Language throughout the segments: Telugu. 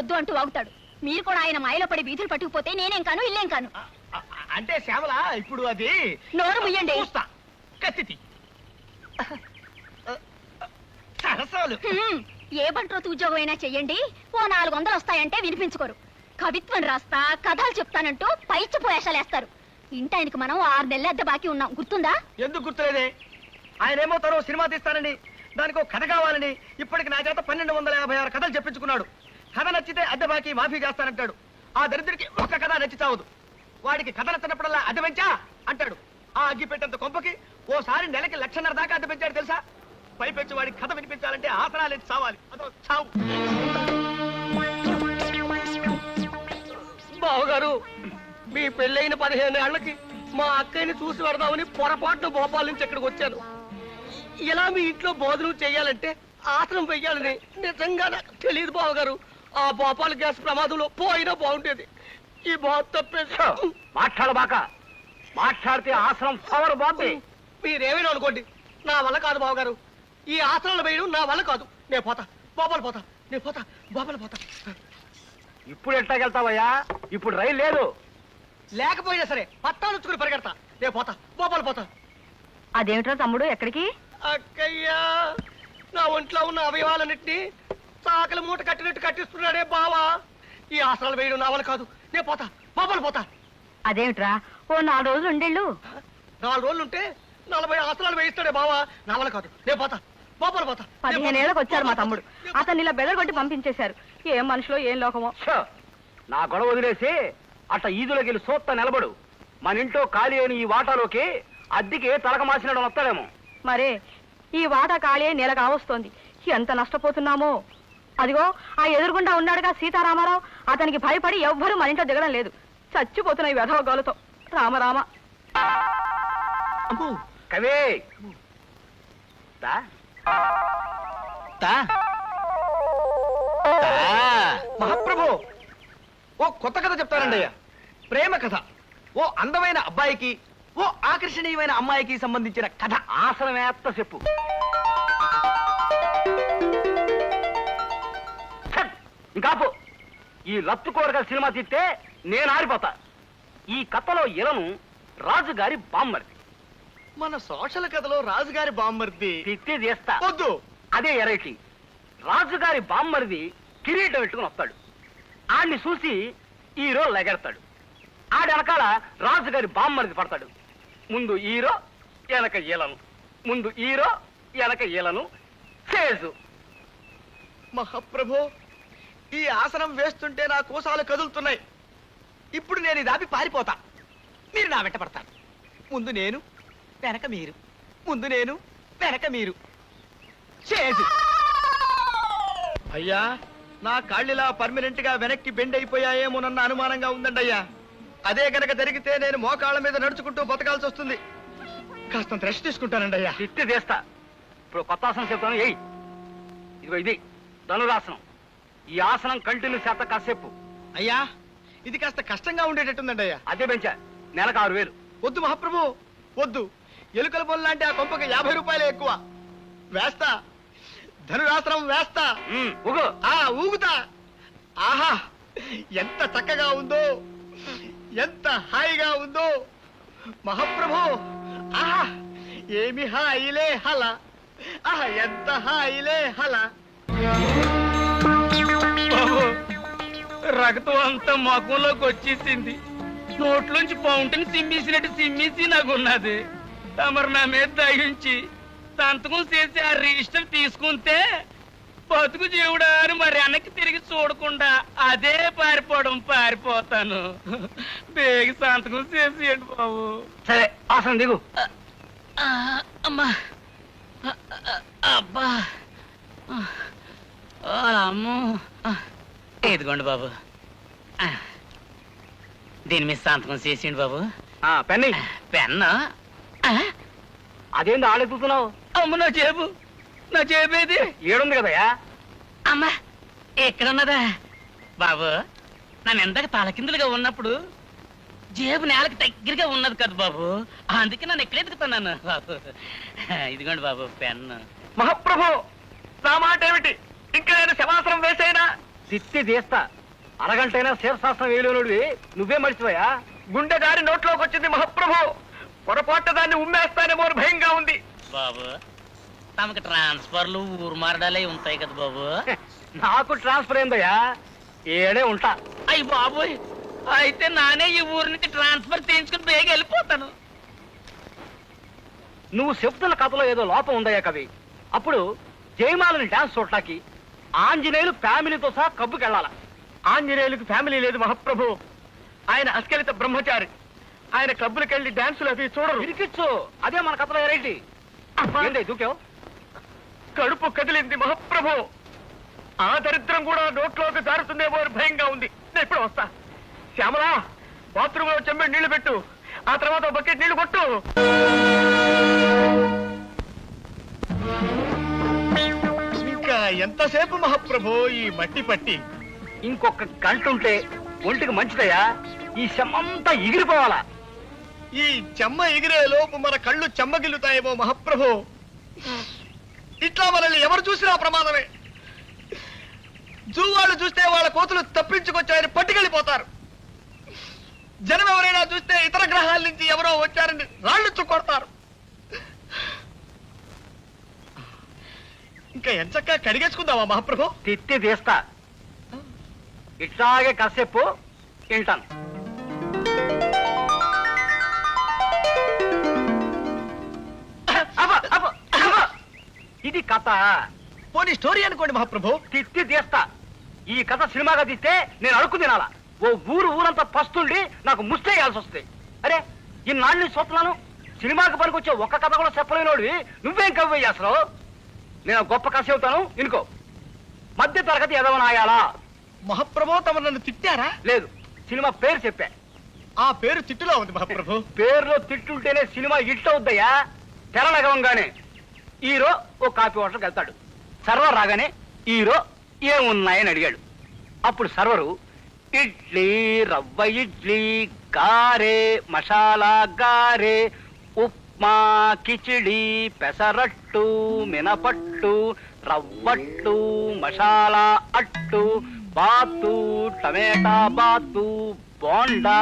వద్దు అంటూ వాగుతాడు. మీరు కూడా ఆయన మాయలో పడి బీతులు పట్టుకుపోతే నేనేం కాను ఇల్లేం కాను. అంటే శ్యామల ఇప్పుడు అది నోరు ముయ్యండి. కత్తి సరసాలు. ఏ బంట్రోతు ఉద్యోగం అయినా చెయ్యండి, ఓ 400 వస్తాయంటే వినిపించుకోరు. కవిత్వం రాస్తా, కథలు చెప్తానంటూ పైచ్చి పోయేషాలేస్తారు. ఇంటాయనకి మనం 6 నెలల అద్దె బాకీ ఉన్నాం, గుర్తుందా? ఎందుకు గుర్తులేదే? ఆయన ఏమో తను సినిమా తీస్తానని, దానికి కథ కావాలని ఇప్పటికి నా చేత 1256 కథలు చెప్పించుకున్నాడు. కథ నచ్చితే అద్దె బాకీ మాఫీ చేస్తానంటాడు. ఆ దరిద్రుడికి ఒక్క కథ నచ్చి చావదు. వాడికి కథ నచ్చినప్పుడల్లా అద్దె పెంచా అంటాడు. ఆ అగ్గి పెట్టేంత కొంపకి ఓసారి నెలకి 1,50,000 దాకా అద్దె పెంచాడు తెలుసా? పైపెచ్చి వాడికి కథ వినిపించాలంటే ఆసనాలు ఎత్తి చావాలి. అదో చావు. బావగారు, మీ పెళ్ళైన 15 ఏళ్లకి మా అక్కయ్యని చూసి పెడదామని పొరపాటున భోపాల్ నుంచి ఇక్కడికి వచ్చాను. ఇలా మీ ఇంట్లో భోజనం చెయ్యాలంటే ఆసనం వెయ్యాలని నిజంగా నాకు తెలియదు బావగారు. ఆ భోపాల్ గ్యాస్ ప్రమాదంలో పోయినా బాగుండేది. ఈ బాబు తప్పేసి మాట్లాడబాక. మాట్లాడితే ఆసనం పవర్ బాబే. మీరేమైనా అనుకోండి, నా వల్ల కాదు బావగారు. ఈ ఆసనాలు వేయడం నా వల్ల కాదు. నేను పోతా, భోపాల్ పోతా. నేను పోతా, భోపాల్ పోతా. ఇప్పుడు ఎట్లాగెళ్తావయ్యా? ఇప్పుడు రైలు లేదు. లేకపోయినా సరే పట్టాలు వచ్చుకుని పరిగెడతా. నేను పోతా, భోపాల్ పోతా. అదేమిట్రా తమ్ముడు, ఎక్కడికి? అక్కయ్యా, నా ఒంట్లో ఉన్న అవయవాలన్నింటినీ చాకలి మూట కట్టినట్టు కట్టిస్తున్నాడే బావా. ఈ ఆసనాలు వేయడం నా వల్ల కాదు. నేను పోతా, భోపాల్ పోతా. అదేమిట్రా, ఓ 4 రోజులు ఉండేళ్ళు. 4 రోజులుంటే 40 ఆసనాలు వేయిస్తాడే బావా. నా వల్ల కాదు. నేను పోతా, భోపాల్ పోతా. 15 ఏళ్ళకి వచ్చారు మా తమ్ముడు. అతన్ని ఇలా బెదరగొట్టి పంపించేశారు. ఏం మనుషులో ఏం లోకమో. నా గొడవ వదిలేసి అట్ట ఈదులోకి వెళ్ళి సోత్త నిలబడు. మన ఇంట్లో ఖాళీ అయిన ఈ వాటాలోకి అద్దెకి తలక మాసినడం వస్తాడేమో. మరే ఈ వాటా ఖాళీ నెల కావస్తోంది. ఎంత నష్టపోతున్నామో. అదిగో ఆ ఎదురుగుండా ఉన్నాడుగా సీతారామారావు, అతనికి భయపడి ఎవ్వరూ మన ఇంట్లో దిగడం లేదు. చచ్చిపోతున్నాయి వెధవ గోలతో. రామరామ. కవే మహాప్రభు, ఓ కొత్త కథ చెప్తానండి అయ్యా. ప్రేమ కథ. ఓ అందమైన అబ్బాయికి, ఓ ఆకర్షణీయమైన అమ్మాయికి సంబంధించిన కథ. ఆసనమేత్త చెప్పు. ఇంకాపు. ఈ లత్తు కోరగల సినిమా తీస్తే నేను ఆరిపోతా. ఈ కథలో ఇలను రాజుగారి బామ్మర్ది. మన సోషల్ కథలో రాజుగారి బామ్మర్ది తిత్తి తీస్తా. వద్దు. అదే ఎరైటీ. రాజుగారి బామ్మరిది కిరీటం పెట్టుకుని వస్తాడు. ఆడిని చూసి హీరో లెగెడతాడు. ఆడి వెనకాల రాజుగారి బామ్మరిది పడతాడు. ముందు హీరో, వెనక ఈలను. ముందు హీరో, వెనక ఈలను. చేజు. మహాప్రభు, ఈ ఆసనం వేస్తుంటే నా కోసాలు కదులుతున్నాయి. ఇప్పుడు నేను దాపి పారిపోతా. మీరు నా వెంట పడతారు. ముందు నేను, వెనక మీరు. ముందు నేను, వెనక మీరు. చేజు. అయ్యా, నా కాళ్ళిలా పర్మనెంట్ గా వెనక్కి బెండ్ అయిపోయాయేమోనన్న అనుమానంగా ఉందండి అయ్యా. అదే గనక జరిగితే నేను మోకాళ్ళ మీద నడుచుకుంటూ బతకాల్సి వస్తుంది. కాస్తంత రెస్ట్ తీసుకుంటానండి అయ్యా. తిత్తి తీస్తా. ఇప్పుడు కొత్త ఆసనం చెప్తాను. ఏయ్, ఇదిగో ఇది ధనురాసనం. ఈ ఆసనం కంటిన్యూ చేత కాసేపు. అయ్యా, ఇది కాస్త కష్టంగా ఉండేటట్టుందండి అయ్యా. అదే పెంచా. నెలకు 6,000. వద్దు మహాప్రభు, వద్దు. ఎలుకల బొల్ల అంటే ఆ కొంపకి 50 రూపాయలే ఎక్కువ. వేస్తా, ధనురాసనం వేస్తా. ఊగుతా. ఆహా, ఎంత చక్కగా ఉందో, ఎంత హాయిగా ఉందో మహాప్రభు. ఆహా, ఏమి హాయిలే హల. ఆహా, ఎంత హాయిలే హల. రక్తం అంతా మకంలోకి వచ్చేసింది. నోట్లోంచి పౌంటని సిమ్మేసినట్టు సిమ్మేసి నాకున్నది. తమరు నా మీద దయించి సంతకం చేసి ఆ రిజిస్టర్ తీసుకుంటే బతుకు జీవుడా అని మరి వెనక్కి తిరిగి చూడకుండా అదే పారిపోతాను. బేగి సంతకం చేసేయండి బాబు. సరే, ఆసనం దిగు. అమ్మా, అబ్బా, అమ్మో. ఇదిగోండి బాబు, దీని మీద సంతకం చేసేయండి బాబు. పెన్ని. పెన్ను? అదేంది ఆడెత్తుతున్నావు? అమ్మ, నా చేపేది ఏడుంది కదయా. అమ్మా, ఎక్కడున్నదా బాబు? నన్ను ఎంతగా తలకిందులుగా ఉన్నప్పుడు జేబు నేలకి దగ్గరగా ఉన్నది కదా బాబు, అందుకే నన్ను ఎక్కడ ఎదుగుతున్నాను బాబు. ఇదిగోండి బాబు పెన్ను. మహాప్రభు, నా మాట ఏమిటి? ఇంకా నేను శవాసనం వేసేనా? తిత్తి తీస్తా. అరగంటైనా శీర్షాస్త్రం వేయలేనుడివి నువ్వే మర్చిపోయా. గుండె దారి నోట్లోకి వచ్చింది మహాప్రభు. పొరపాటు దాన్ని ఉమ్మేస్తానేమో అని భయంగా ఉంది. బాబు తమకి ట్రాన్స్ఫర్లు ఊరు మారడాలే ఉంటాయి కదా బాబు. నాకు ట్రాన్స్ఫర్ అయిందయ్యా, ఏడే ఉంటా. అయ్యి బాబోయ్, అయితే నానే ఈ ఊరు నుంచి ట్రాన్స్ఫర్ చేయించుకుని బేగ వెళ్ళిపోతాను. నువ్వు చెప్తున్న కథలో ఏదో లోపం ఉందయ్యా కవి. అప్పుడు జయమాలని డాన్స్ చూడటానికి ఆంజనేయులు ఫ్యామిలీతో సహా కబ్బుకెళ్ళాల. ఆంజనేయులకు ఫ్యామిలీ లేదు మహాప్రభు. ఆయన అస్కలిత బ్రహ్మచారి. ఆయన క్లబ్బులకెళ్ళి డాన్సులు అవి చూడరు. ఇరికిచ్చు, అదే మన కథలో రైటి. ఏంటి దూకావు? కడుపు కదిలింది మహాప్రభు. ఆ దరిద్రం కూడా నోట్లోకి జారుతుందేమో అని భయంగా ఉంది. నేను ఇప్పుడు వస్తా. శ్యామలా, బాత్రూంలో చెంబడి నీళ్లు పెట్టు. ఆ తర్వాత బకెట్ నీళ్లు కొట్టు. ఇంకా ఎంతసేపు మహాప్రభు ఈ మట్టి పట్టి? ఇంకొక గంట ఉంటే ఒంటికి మంచిదయ్యా. ఈ శమంతా ఎగిరిపోవాలా. ఈ చెమ్మ ఎగిరే లోపు మన కళ్ళు చెమ్మగిల్లుతాయేమో మహాప్రభు. ఇట్లా మనల్ని ఎవరు చూసినా ప్రమాదమే. జూ వాళ్ళు చూస్తే వాళ్ళ కోతులు తప్పించుకొచ్చాయని పట్టుకెళ్ళిపోతారు. జనం ఎవరైనా చూస్తే ఇతర గ్రహాల నుంచి ఎవరో వచ్చారని రాళ్ళు కొడతారు. ఇంకా ఎంచక్కా కడిగేసుకుందామా మహాప్రభు? తిత్తి తీస్తా. ఇట్లాగే కాసేపు వింటాను. ఇది కథ. పోనీ స్టోరీ అనుకోండి మహాప్రభు. తిత్తి తీస్తా. ఈ కథ సినిమాగా తీస్తే నేను అడుక్కు తినాలా. ఓ ఊరంతా పస్తుండి నాకు ముస్తేయాల్సి వస్తాయి. అరే ఇన్నాళ్ళు చూస్తున్నాను, సినిమాకి పనికొచ్చే ఒక్క కథ కూడా చెప్పలేనోడివి నువ్వేం కవ్వయ్యి అసలు. నేను గొప్ప కథ చెబుతాను వినుకో. మధ్య తరగతి ఎదవనాయాలా. మహాప్రభు తమ నన్ను తిట్టారా? లేదు, సినిమా పేరు చెప్పా. ఆ పేరు తిట్టులో ఉంది మహాప్రభు. పేరులో తిట్టుంటేనే సినిమా హిట్ అవుద్దయ్యా. తెరలగవంగానే హీరో ఓ కాఫీ హోటల్కి వెళ్తాడు. సర్వర్ రాగానే హీరో ఏమున్నాయని అడిగాడు. అప్పుడు సర్వరు ఇడ్లీ, రవ్వ ఇడ్లీ, గారే, మసాలా గారే, ఉప్మా, కిచిడి, పెసరట్టు, మినపట్టు, రవ్వట్టు, మసాలా అట్టు, బాతు, టమేటా బాతు, బోండా,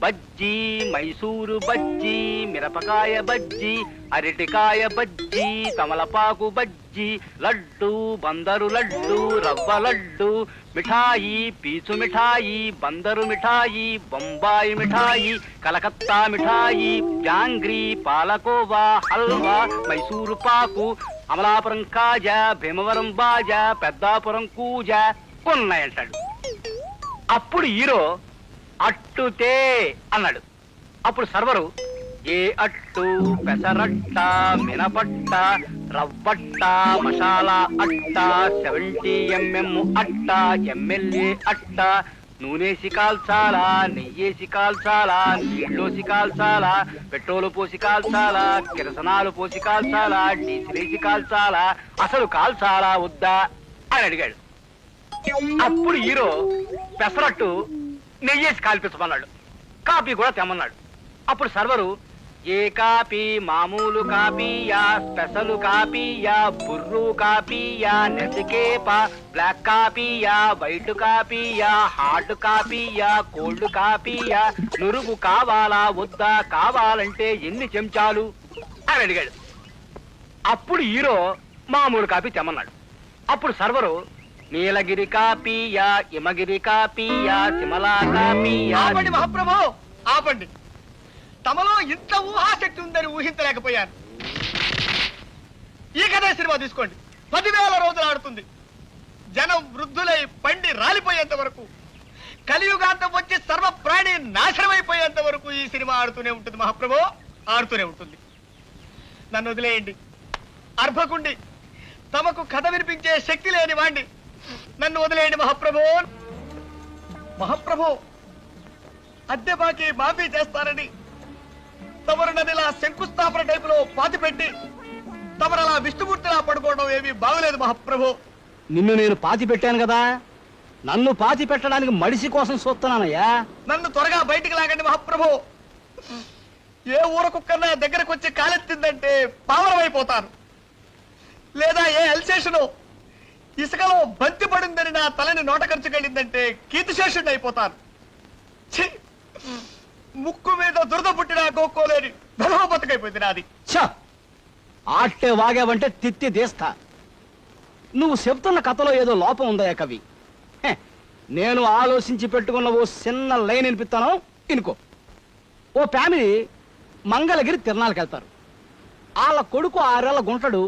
బజ్జీ, మైసూరు బజ్జీ, మిరపకాయ బజ్జీ, అరటికాయ బజ్జీ, తమలపాకు బజ్జీ, లడ్డు, బందరు లడ్డు, రవ్వ లడ్డు, మిఠాయి, పీచు మిఠాయి, బందరు మిఠాయి, బొంబాయి మిఠాయి, కలకత్తా మిఠాయి, జాంగ్రీ, పాలకోవా, హల్వా, మైసూరు పాకు, అమలాపురం కాజా, భీమవరం బాజా, పెద్దాపురం కూజా ఉన్నాయంటాడు. అప్పుడు హీరో అట్టుతే అన్నాడు. అప్పుడు సర్వరు ఏ అట్టు, పెసరట్ట, మినపట్ట, రవ్వట్ట, మసాలా అట్ట, 70 mm అట్ట, ఎమ్మెల్యే అట్ట, నూనెసి కాల్చాలా, నెయ్యేసి కాల్చాలా, నీళ్ళోసి కాల్చాలా, పెట్రోలు పోసి కాల్చాలా, కిరసనాలు పోసి కాల్చాలా, డీజిలేసి కాల్చాలా, అసలు కాల్చాలా వద్దా అని అడిగాడు. అప్పుడు హీరో పెసరట్టు నెయ్యేసి కాల్పించమన్నాడు. కాపీ కూడా తెమ్మన్నాడు. అప్పుడు సర్వరు ఏ కాపీ, మామూలు కాపీయా, స్పెషల్ కాపీయా, బుర్రు కాపీయా, నెసికేపా, బ్లాక్ కాపీయా, వైట్ కాపీయా, హాట్ కాపీయా, కోల్డ్ కాపీయా, నురుగు కావాలా వద్దా, కావాలంటే ఎన్ని చెంచాలు అని అడిగాడు. అప్పుడు హీరో మామూలు కాపీ తెమ్మన్నాడు. అప్పుడు సర్వరు నీలగిరి కాపీయా, హిమగిరి కాపీయా, సిమలా కాపీయా. ఆపండి మహాప్రభు, ఆపండి. తమలో ఇంత ఊహాశక్తి ఉందని ఊహించలేకపోయాను. ఈ కథ సినిమా తీసుకోండి. 10,000 రోజులు ఆడుతుంది. జనం వృద్ధులై పండి రాలిపోయేంత వరకు, కలియుగాంతం వచ్చి సర్వ ప్రాణి నాశనమైపోయేంత వరకు ఈ సినిమా ఆడుతూనే ఉంటుంది మహాప్రభు, ఆడుతూనే ఉంటుంది. నన్ను వదిలేయండి. అర్భకుండి, తమకు కథ వినిపించే శక్తి లేని వాణ్ణి. నన్ను వదిలేయండి మహాప్రభు. మహాప్రభు, అద్దె బాకీ మాఫీ చేస్తారని తమరు నన్ను శంకుస్థాపన టైపులో పాతి పెట్టి తమరలా విష్ణుమూర్తిలా పడుకోవడం ఏమీ బాగలేదు మహాప్రభు. నిన్ను నేను పాతి పెట్టాను కదా, నన్ను పాతి పెట్టడానికి మడిసి కోసం చూస్తున్నానయ్యా. నన్ను త్వరగా బయటికి లాగండి మహాప్రభు. ఏ ఊర కుక్కన్నా దగ్గరకు వచ్చి కాలెత్తిందంటే పావనమైపోతాను. లేదా ఏ ఎల్సేషను ఇసుకలో బంతి పడిందని నా తలని నోట ఖర్చుకెళ్ళిందంటే కీర్తిశేషుడిని అయిపోతాను. ఛీ! ముక్కు మీద దురద పుట్టినా గోక్కోలేని ధనవ బతుకైపోయింది నాది. ఛ! ఆట్టే వాగావంటే తిత్తి తీస్తా. నువ్వు చెప్తున్న కథలో ఏదో లోపం ఉందయ్యా కవి. హె, నేను ఆలోచించి పెట్టుకున్న ఓ చిన్న లైన్ వినిపిస్తాను, ఇనుకో. ఓ ఫ్యామిలీ మంగళగిరి తిరణాలకు వెళ్తారు. వాళ్ళ కొడుకు 6 ఏళ్ల గుంటడు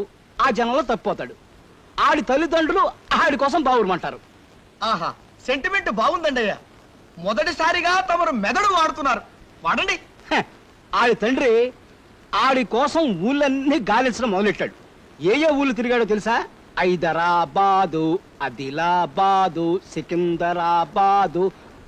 ఆ జనంలో తప్పిపోతాడు. ఆడి తల్లిదండ్రులు ఆడి కోసం బావురమంటారు. ఆహా, సెంటిమెంట్ బాగుందండి అయ్యా. మొదటిసారిగా తమరు మెదడు వాడుతున్నారు. వాడండి. హె, ఆడి తండ్రి ఆడి కోసం ఊళ్ళన్నీ గాలించడం మొదలెట్టాడు. ఏ ఊళ్ళు తిరిగాడో తెలుసా? హైదరాబాదు, ఆదిలాబాదు, సికింద్రాబాదు,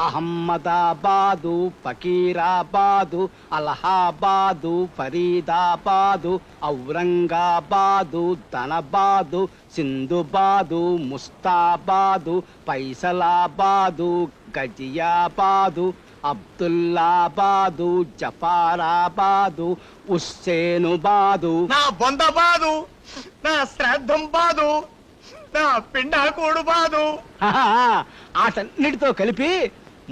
అహ్మదాబాదు, ఫకీరాబాదు, అలహాబాదు, ఫరీదాబాదు, ఔరంగాబాదు, ధనబాదు, సింధుబాదు, ముస్తాబాదు, ఫైసలాబాదు, గజియాబాదు, అబ్దుల్లాబాదు, జఫారాబాదు, హుస్సేనుబాదు. నా బొంద బాదు, నా శ్రాద్ధం బాదు, నా పిండాకోడు బాదు. ఆటన్నిటితో కలిపి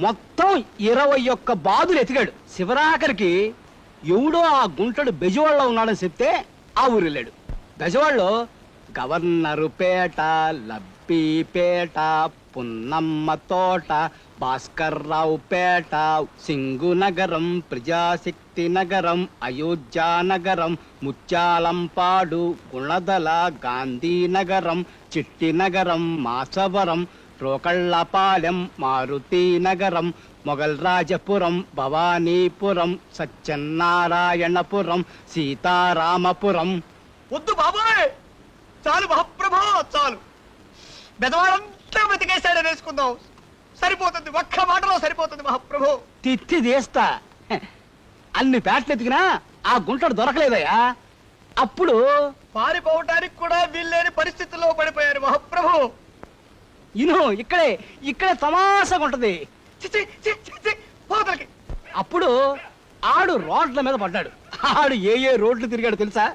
మొత్తం 21 బాదులు ఎతికాడు. శివరాఖరికి ఎవడో ఆ గుంటడు బెజవాడలో ఉన్నాడని చెప్తే ఆ ఊరు వెళ్ళాడు. బెజవాడలో గవర్నరు పేట, లబ్బీపేట, పున్నమ్మ తోట, భాస్కర్రావు పేట, సింగు నగరం, ప్రజాశక్తి నగరం, అయోధ్య నగరం, ముత్యాలంపాడు, గుణదల, గాంధీనగరం, చిట్టి నగరం, మాచవరం, రోకళ్ళపాలెం, మారుతి నగరం, మొగల్ రాజపురం, భవానీపురం, సత్యనారాయణపురం, సీతారామపురం. వద్దు బాబాయ్, చాలు మహాప్రభో, చాలు. బెదవాడంతా వెతికేశాడని వేసుకుందాం. సరిపోతుంది, ఒక్క మాటలో సరిపోతుంది మహాప్రభో. తిత్తి తీస్తా. హె, అన్ని పేటలు ఎతికినా ఆ గుంటడు దొరకలేదయ్యా. అప్పుడు పారిపోవటానికి కూడా వీల్లేని పరిస్థితుల్లో పడిపోయారు మహాప్రభు. ఇక్కడే తమాషగా ఉంటది. చిచి, చి, చి, చి, పోతలకి. అప్పుడు ఆడు రోడ్ల మీద పడ్డాడు. ఆడు ఏ రోడ్లు తిరిగాడు తెలుసా?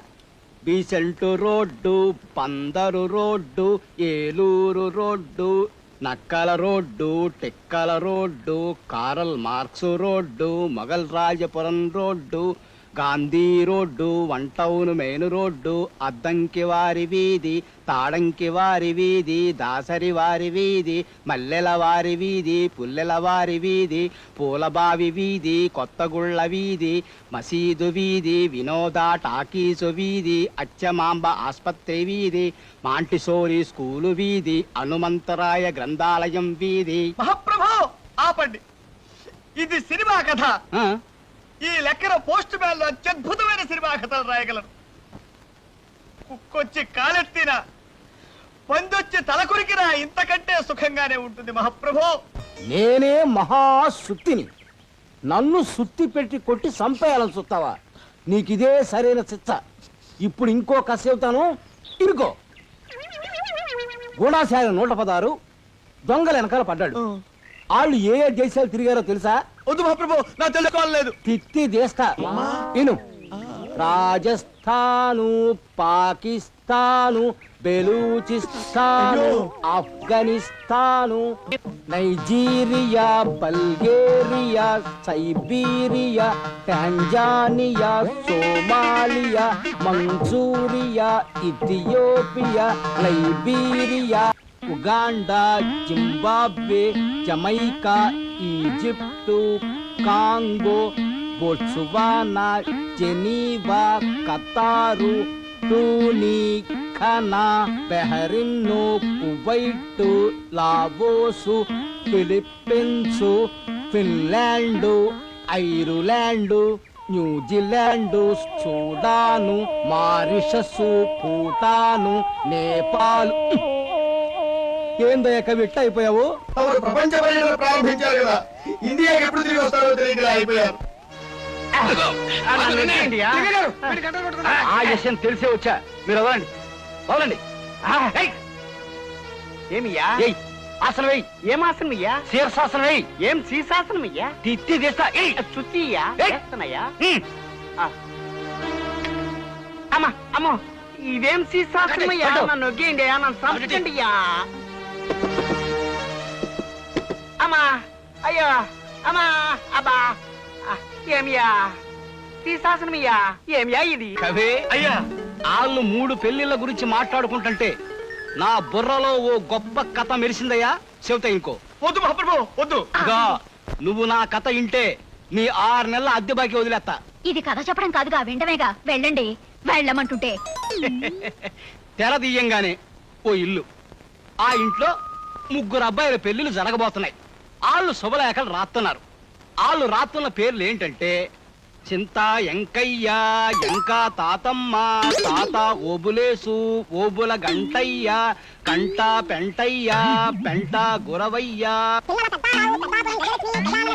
Besant road, Bandar road, Eluru road, Nakkala road, Tekkala road, Karl Marx road, Mogal Rajapuram road, Gandhi road, one town main road, Addanki వారి వీధి, తాడంకి వారి వీధి, దాసరి వారి వీధి, మల్లెల వారి వీధి, పుల్లెల వారి వీధి, పూలబావి వీధి, కొత్తగుళ్ళ వీధి, మసీదు వీధి, వినోద టాకీసు వీధి, అచ్చమాంబ ఆస్పత్రి వీధి, మాంటిసోరి స్కూలు వీధి, హనుమంతరాయ గ్రంథాలయం వీధి. మహాప్రభు ఆపండి, ఇది సినిమా కథ. ఆ? ఈ లెక్కన పోస్ట్ మ్యాన్ లో అత్యద్భుతమైన సినిమా కథలు రాయగలరు. కుక్కొచ్చి కాలెత్తినా, పందొచ్చి తలకొరికినా ఇంతకంటే సుఖంగానే ఉంటుంది మహాప్రభు. నేనే మహాసుత్తిని. నన్ను సుత్తి పెట్టి కొట్టి చంపేయాలని చూస్తావా? నీకిదే సరైన శిక్ష. ఇప్పుడు ఇంకో కథ చెబుతాను, ఇరుకో. గూఢాచార్య 116 దొంగల వెనకాల పడ్డాడు. వాళ్ళు ఏ దేశాలు తిరిగారో తెలుసా? వద్దు మహాప్రభు, నా తెలుసుకోలేదు. తిత్తి దేశా ఇను. Rajasthan, Pakistan, Baluchistan, Afghanistan, Nigeria, Bulgaria, Siberia, Tanzania, Somalia, Manchuria, Ethiopia, Liberia, Uganda, Zimbabwe, Jamaica, Egypt, Congo, Botswana, Geneva, Qatar, టూనీ, Ghana, Bahrain, Kuwait, Laos, Philippines, Finland, Ireland, New Zealand, Sudan, Mauritius, Bhutan, Nepal. ఏందయ్య కవి ఇట్ట అయిపోయావు? ప్రపంచ పర్యటన ప్రారంభించారు కదా, ఇండియాకి ఎప్పుడు తిరిగి వస్తారో తెలియదు, అయిపోయారు. ఆ విషయం తెలిసే వచ్చా. మీరు వదలండి, వదలండి. ఏమియ్యా? ఏయ్, ఆసనం వెయ్యి. ఏం ఆసనం అయ్యా? శీర్షాసనం వెయ్యి. ఏం శీర్షాసనం అయ్యా? తిత్తి తీస్తా. ఏయ్, చుట్టియ్యా? ఏయ్. చేస్తానయ్యా? హ్మ్. అమ్మా అమ్మో, ఇదేం శాస్త్రమయ్యా కట్టు. నన్ను నొగ్గేయండి నన్ను సంపండి అమ్మా అయ్యో అమ్మా అబ్బా ఏమియా శాసనమయ్యా ఏమియా ఇది కవి అయ్యా వాళ్ళు 3 పెళ్లిళ్ళ గురించి మాట్లాడుకుంటుంటే నా బుర్రలో ఓ గొప్ప కథ మెరిసిందయ్యా చెబుతా ఇంకో. వద్దు మహాప్రభు వద్దు. ఇదిగో, నువ్వు నా కథ ఇంటే నీ 6 నెలల అద్దె బాకీ వదిలేస్తా. ఇది కథ చెప్పడం కాదుగా విండమేగా వెళ్ళండి వెళ్ళమంటుంటే తెర తీయంగానే ఓ ఇల్లు, ఆ ఇంట్లో 3 అబ్బాయిల పెళ్లిళ్ళు జరగబోతున్నాయి. వాళ్ళు శుభలేఖలు రాస్తున్నారు. వాళ్ళు రాస్తున్న పేర్లు ఏంటంటే చింతా ఎంకయ్య, ఎంకా తాతమ్మ, తాత ఓబులేసు, ఓబుల గంటయ్య, కంట పెంటయ్య, పెంట గురవయ్య.